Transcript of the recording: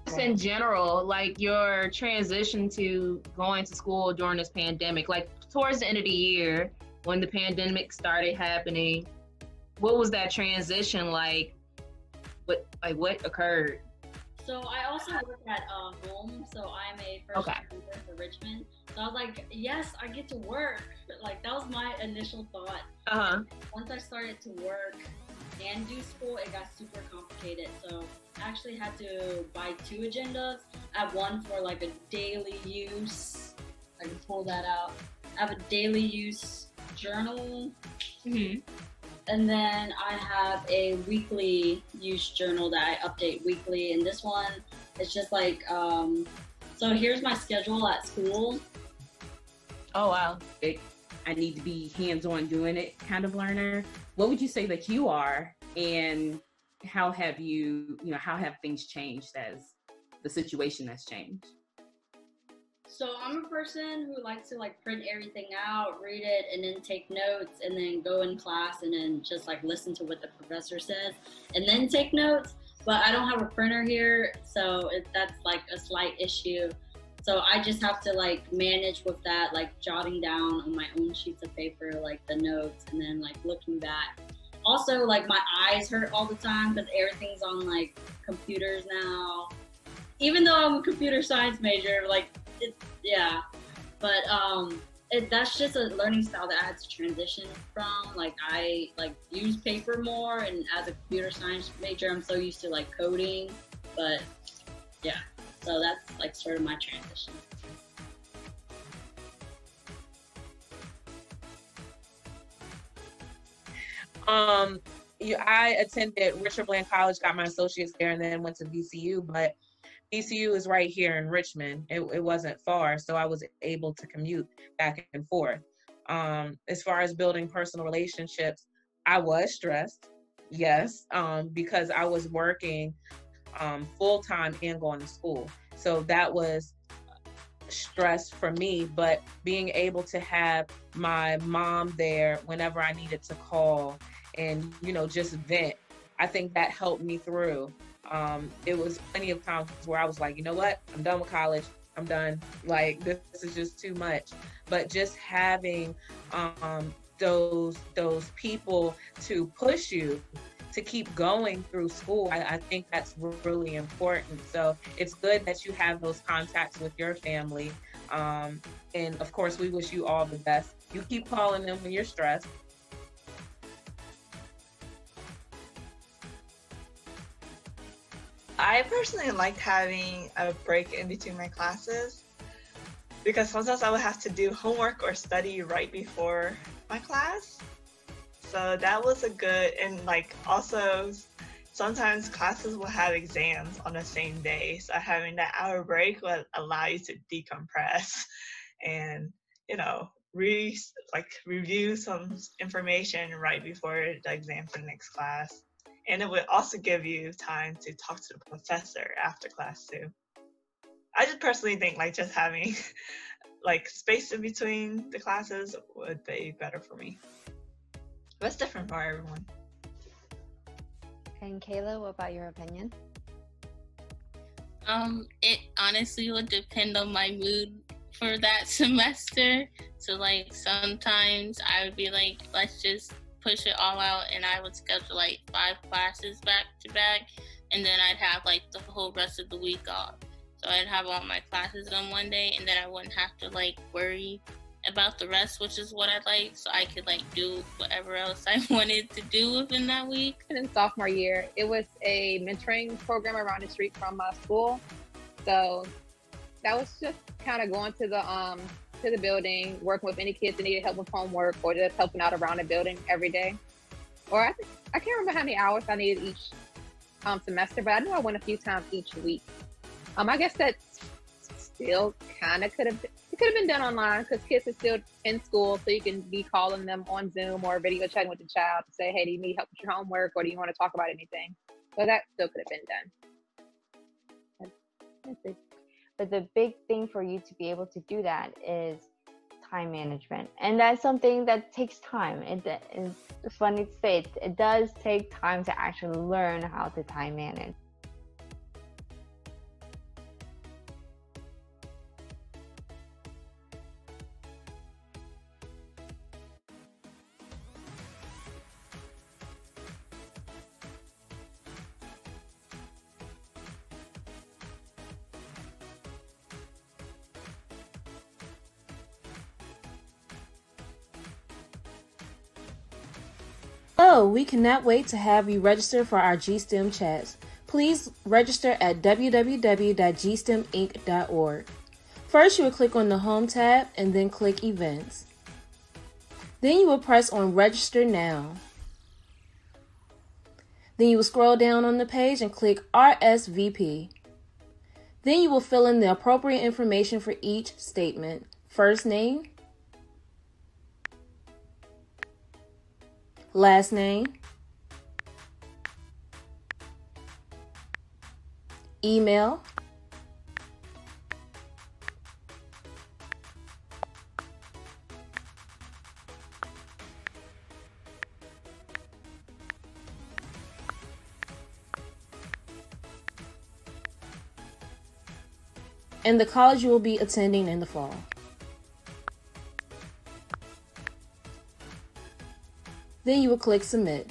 Just in general, like your transition to going to school during this pandemic, like towards the end of the year when the pandemic started happening, what was that transition like? What occurred? So I also work at home, so I'm a first responder for Richmond. So I was like, yes, I get to work. Like that was my initial thought. Once I started to work and do school, it got super complicated. So I actually had to buy 2 agendas. I have one for like a daily use. I can pull that out. I have a daily use journal. And then I have a weekly use journal that I update weekly. And this one is just like, so here's my schedule at school. Oh, wow. I need to be hands-on doing it kind of learner. What would you say that you are, and how have how have things changed as the situation has changed? So I'm a person who likes to like print everything out, read it, and then take notes, and then go in class and then just like listen to what the professor says, and then take notes. But I don't have a printer here, so that's like a slight issue. So I just have to like manage with that, like jotting down on my own sheets of paper, like the notes, and then like looking back. Also, like my eyes hurt all the time because everything's on like computers now. Even though I'm a computer science major, like but that's just a learning style that I had to transition from. Like I like use paper more, and as a computer science major, I'm so used to like coding, but yeah, so that's like sort of my transition. I attended Richard Bland College, got my associates there, and then went to VCU, but VCU is right here in Richmond. It wasn't far, so I was able to commute back and forth. As far as building personal relationships, I was stressed, yes, because I was working full-time and going to school. So that was stress for me, but being able to have my mom there whenever I needed to call and, just vent, I think that helped me through. It was plenty of times where I was like, you know what, I'm done with college. I'm done. Like, this is just too much. But just having those people to push you to keep going through school, I think that's really important. So it's good that you have those contacts with your family. And of course, we wish you all the best. You keep calling them when you're stressed. I personally liked having a break in between my classes because sometimes I would have to do homework or study right before my class. So that was a good, and like also sometimes classes will have exams on the same day. So having that hour break would allow you to decompress and, review some information right before the exam for the next class. And it would also give you time to talk to the professor after class too. I just personally think like just having like space in between the classes would be better for me. But it's different for everyone. And Kayla, what about your opinion? It honestly would depend on my mood for that semester. So like sometimes I would be like, let's just push it all out, and I would schedule like 5 classes back to back, and then I'd have like the whole rest of the week off. So I'd have all my classes on one day, and then I wouldn't have to like worry about the rest, which is what I like. So I could like do whatever else I wanted to do within that week. In sophomore year, it was a mentoring program around the street from my school. So that was just kind of going to the building, working with any kids that needed help with homework, or just helping out around the building every day. Or I can't remember how many hours I needed each semester, but I knew I went a few times each week. I guess that still kind of could have been done online because kids are still in school, so you can be calling them on Zoom or video chatting with the child to say, hey, do you need help with your homework, or do you want to talk about anything? So that still could have been done. That's it. But the big thing for you to be able to do that is time management. And that's something that takes time. It is funny to say, it does take time to actually learn how to time manage. Hello, we cannot wait to have you register for our GiSTEMChats. Please register at www.gstemminc.org. First, you will click on the Home tab and then click Events. Then you will press on Register Now. Then you will scroll down on the page and click RSVP. Then you will fill in the appropriate information for each statement. First name, last name, email, and the college you will be attending in the fall. Then you will click Submit.